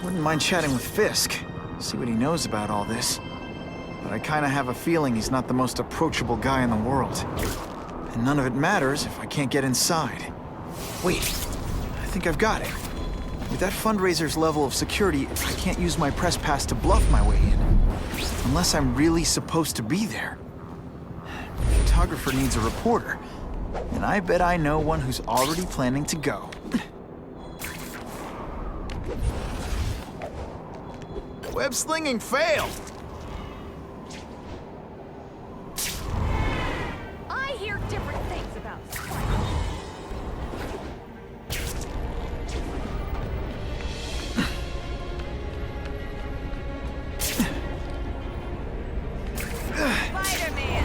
Wouldn't mind chatting with Fisk, see what he knows about all this. But I kinda have a feeling he's not the most approachable guy in the world. And none of it matters if I can't get inside. Wait, I think I've got it. With that fundraiser's level of security, I can't use my press pass to bluff my way in. Unless I'm really supposed to be there. The photographer needs a reporter, and I bet I know one who's already planning to go. Web slinging failed! I hear different things about spiders. Spider-Man!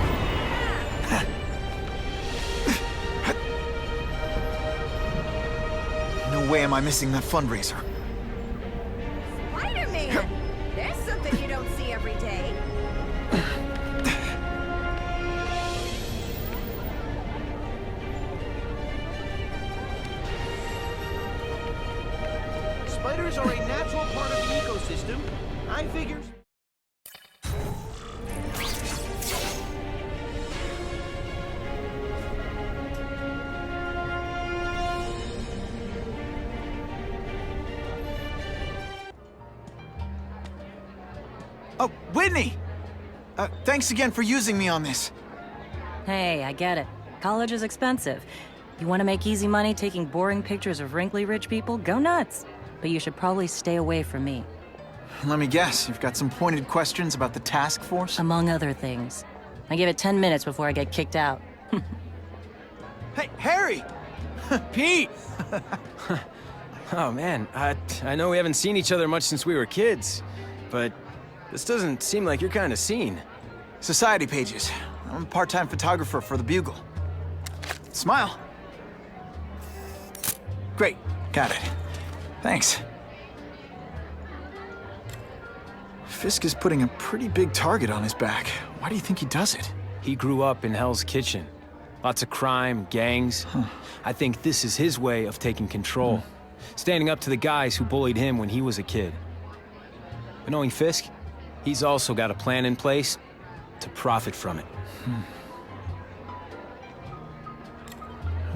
No way am I missing that fundraiser. Spider-Man! There's something you don't see every day. Spiders are a natural part of the ecosystem. I figures. Oh, Whitney! Thanks again for using me on this. Hey, I get it. College is expensive. You want to make easy money taking boring pictures of wrinkly rich people? Go nuts. But you should probably stay away from me. Let me guess, you've got some pointed questions about the task force? Among other things. I give it 10 minutes before I get kicked out. Hey, Harry! Pete! Oh man, I know we haven't seen each other much since we were kids, but this doesn't seem like your kind of scene. Society pages. I'm a part-time photographer for the Bugle. Smile. Great, got it. Thanks. Fisk is putting a pretty big target on his back. Why do you think he does it? He grew up in Hell's Kitchen. Lots of crime, gangs. I think this is his way of taking control. Standing up to the guys who bullied him when he was a kid. But knowing Fisk, he's also got a plan in place to profit from it.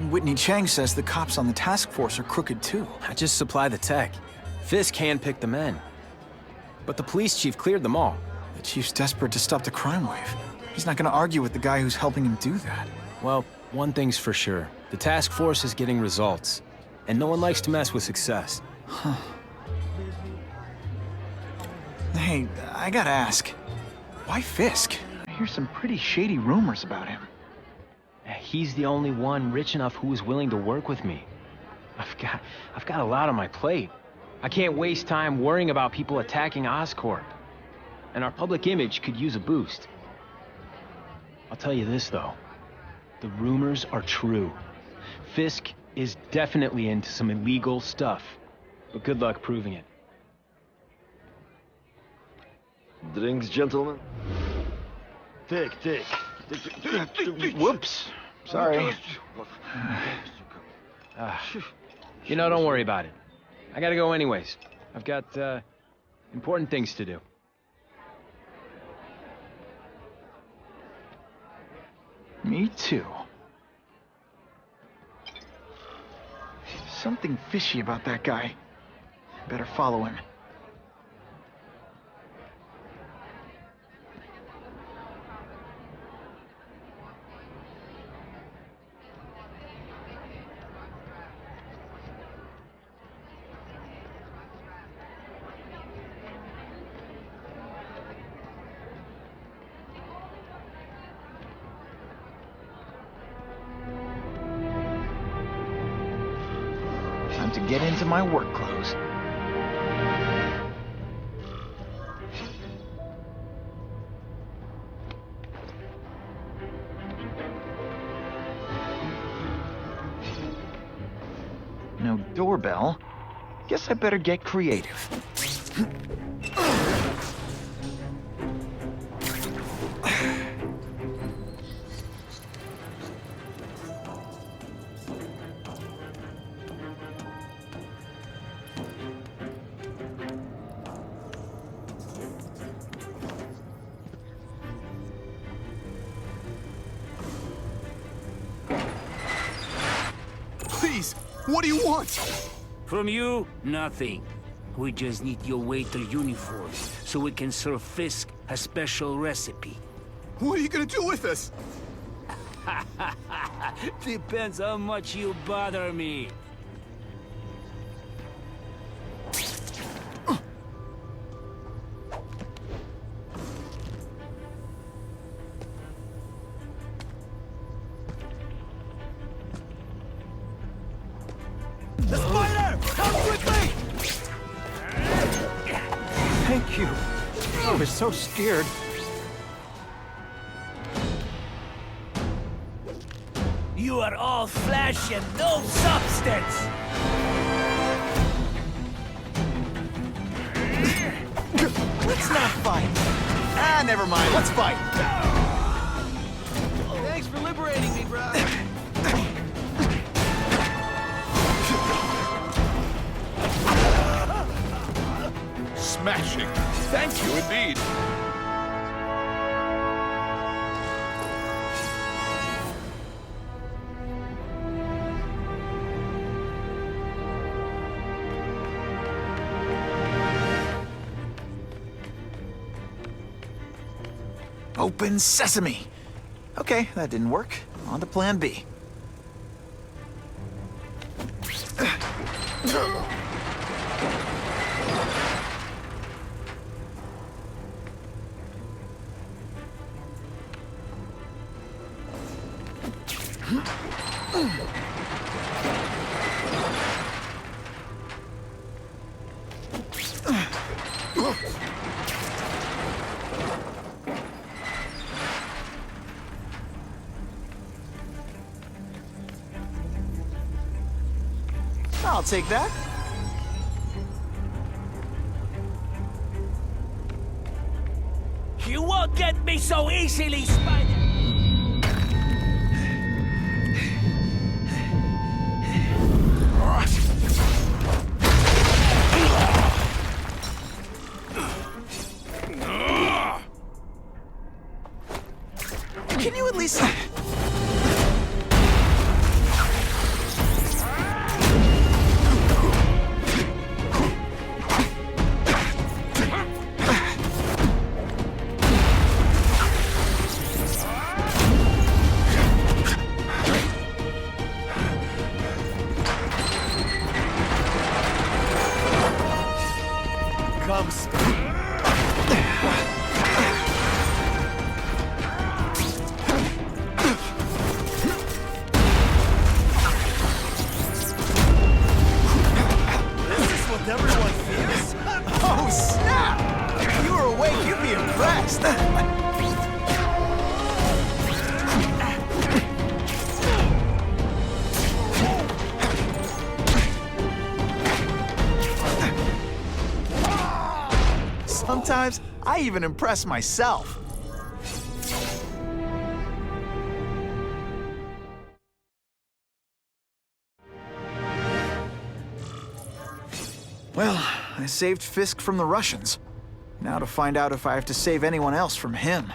Whitney Chang says the cops on the task force are crooked too. I just supply the tech. Fisk handpicked the men. But the police chief cleared them all. The chief's desperate to stop the crime wave. He's not gonna argue with the guy who's helping him do that. Well, one thing's for sure. The task force is getting results. And no one likes to mess with success. Hey, I gotta ask. Why Fisk? I hear some pretty shady rumors about him. He's the only one rich enough who is willing to work with me. I've got a lot on my plate. I can't waste time worrying about people attacking Oscorp. And our public image could use a boost. I'll tell you this, though. The rumors are true. Fisk is definitely into some illegal stuff. But good luck proving it. Drinks, gentlemen? Take. Whoops. Sorry. You know, don't worry about it. I gotta go anyways. I've got, important things to do. Me too. Something fishy about that guy. Better follow him. Time to get into my work clothes. No doorbell. Guess I better get creative. What do you want? From you, nothing. We just need your waiter uniforms so we can serve Fisk a special recipe. What are you gonna do with us? Depends how much you bother me. The spider! Come quickly! Thank you. I was so scared. You are all flesh and no substance! Let's not fight. Ah, never mind. Let's fight. Thanks for liberating me, bro. Smashing. Thank you indeed. Open sesame. Okay, that didn't work. On to plan B. I'll take that. You won't get me so easily, Spider! Can you at least... Oh, snap! If you were awake, you'd be impressed. Sometimes, I even impress myself. Well, I saved Fisk from the Russians. Now to find out if I have to save anyone else from him.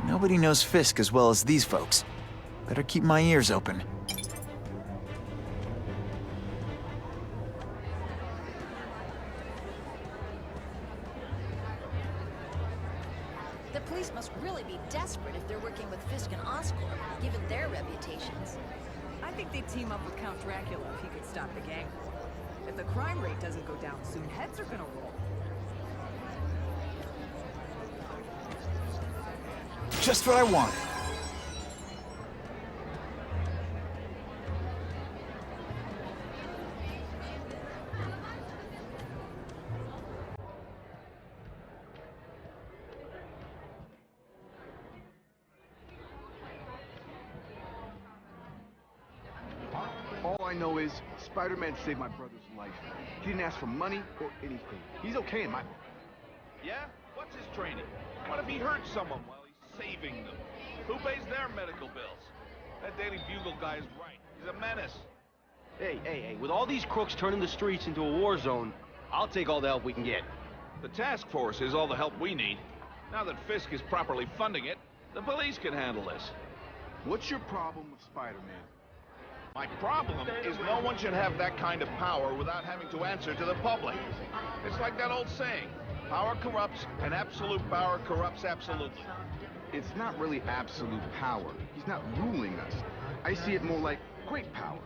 Nobody knows Fisk as well as these folks. Better keep my ears open. The police must really be desperate if they're working with Fisk and Oscorp, given their reputations. I think they'd team up with Count Dracula if he could stop the gang war. If the crime rate doesn't go down soon, heads are gonna roll. Just what I wanted. All I know is Spider-Man saved my brother's life. He didn't ask for money or anything. He's okay in my book. Yeah? What's his training? What if he hurt someone while he's saving them? Who pays their medical bills? That Daily Bugle guy is right. He's a menace. Hey, with all these crooks turning the streets into a war zone, I'll take all the help we can get. The task force is all the help we need. Now that Fisk is properly funding it, the police can handle this. What's your problem with Spider-Man? My problem is no one should have that kind of power without having to answer to the public. It's like that old saying, power corrupts, and absolute power corrupts absolutely. It's not really absolute power. He's not ruling us. I see it more like great power.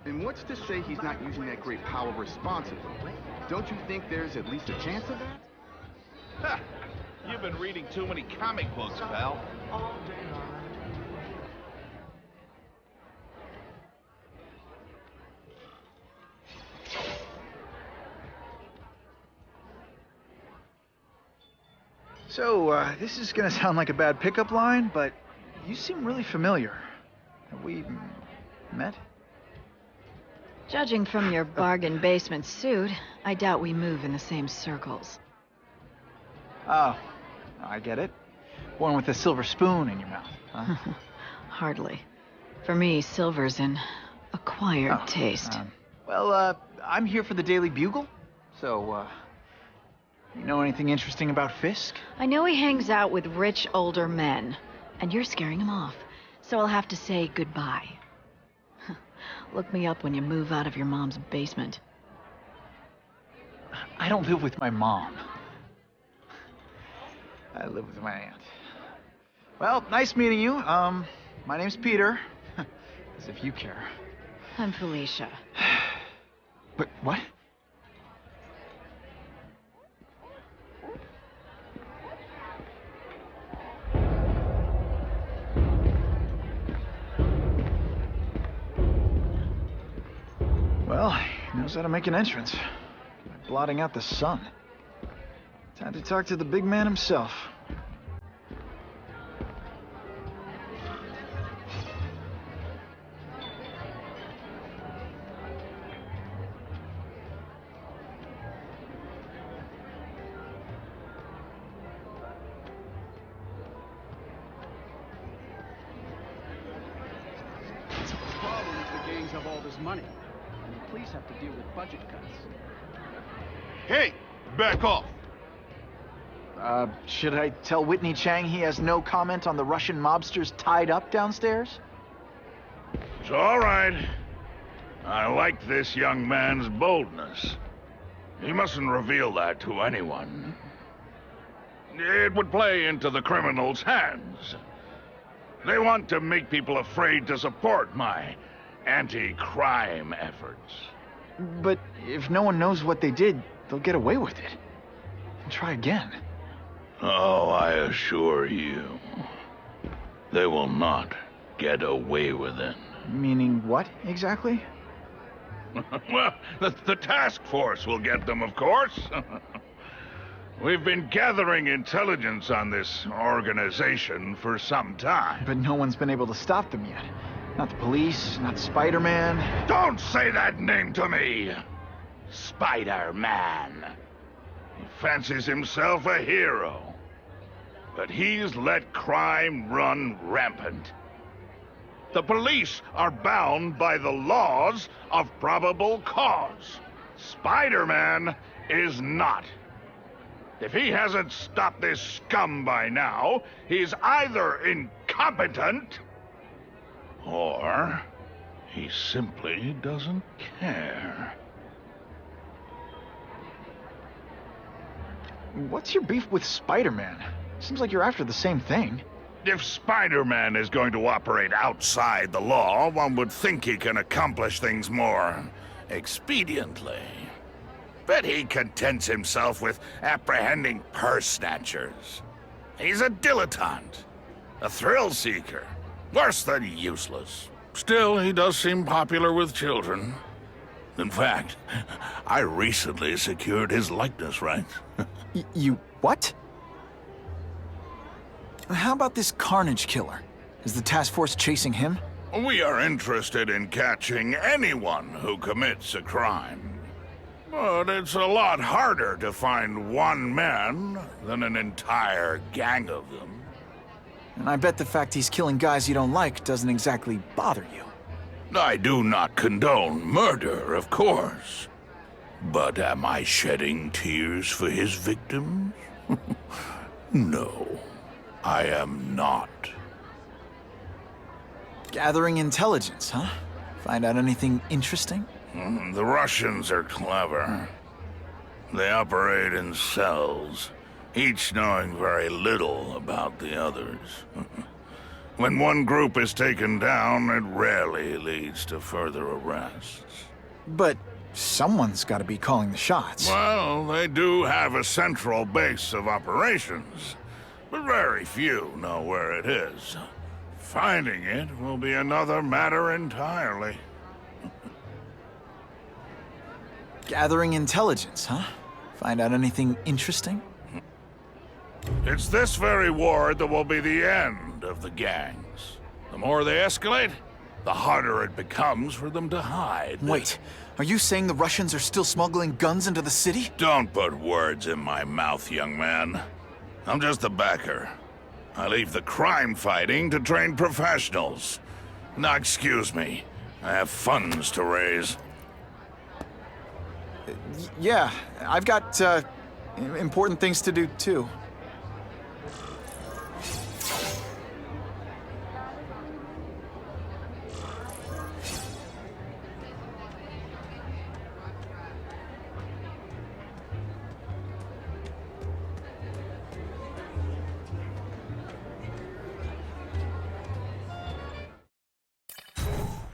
And what's to say he's not using that great power responsibly? Don't you think there's at least a chance of that? Ha! You've been reading too many comic books, pal. So, this is gonna sound like a bad pickup line, but you seem really familiar. Have we met? Judging from your bargain basement suit, I doubt we move in the same circles. Oh, I get it. One with a silver spoon in your mouth, huh? Hardly. For me, silver's an acquired taste. Well, I'm here for the Daily Bugle, so, you know anything interesting about Fisk? I know he hangs out with rich older men, and you're scaring him off, so I'll have to say goodbye. Look me up when you move out of your mom's basement. I don't live with my mom. I live with my aunt. Well, nice meeting you. My name's Peter. As if you care. I'm Felicia. But what? Well, he knows how to make an entrance. By blotting out the sun. Time to talk to the big man himself. The problem is the gangs have all this money, and the police have to deal with budget cuts. Hey, back off! Should I tell Whitney Chang he has no comment on the Russian mobsters tied up downstairs? It's all right. I like this young man's boldness. He mustn't reveal that to anyone. It would play into the criminals' hands. They want to make people afraid to support my anti-crime efforts. But if no one knows what they did, they'll get away with it. And try again. Oh, I assure you, they will not get away with it. Meaning what, exactly? Well, the task force will get them, of course. We've been gathering intelligence on this organization for some time. But no one's been able to stop them yet. Not the police, not Spider-Man. Don't say that name to me! Spider-Man. He fancies himself a hero. But he's let crime run rampant. The police are bound by the laws of probable cause. Spider-Man is not. If he hasn't stopped this scum by now, he's either incompetent, or he simply doesn't care. What's your beef with Spider-Man? Seems like you're after the same thing. If Spider-Man is going to operate outside the law, one would think he can accomplish things more expediently. But he contents himself with apprehending purse snatchers. He's a dilettante, a thrill seeker, worse than useless. Still, he does seem popular with children. In fact, I recently secured his likeness rights. You what? How about this Carnage Killer? Is the task force chasing him? We are interested in catching anyone who commits a crime. But it's a lot harder to find one man than an entire gang of them. And I bet the fact he's killing guys you don't like doesn't exactly bother you. I do not condone murder, of course. But am I shedding tears for his victims? No, I am not. Gathering intelligence, huh? Find out anything interesting? The Russians are clever. They operate in cells, each knowing very little about the others. When one group is taken down, it rarely leads to further arrests. But someone's got to be calling the shots. Well, they do have a central base of operations, but very few know where it is. Finding it will be another matter entirely. Gathering intelligence, huh? Find out anything interesting? It's this very war that will be the end of the gangs. The more they escalate, the harder it becomes for them to hide. Wait, are you saying the Russians are still smuggling guns into the city? Don't put words in my mouth, young man. I'm just a backer. I leave the crime fighting to trained professionals. Now, excuse me. I have funds to raise. Yeah, I've got, important things to do, too.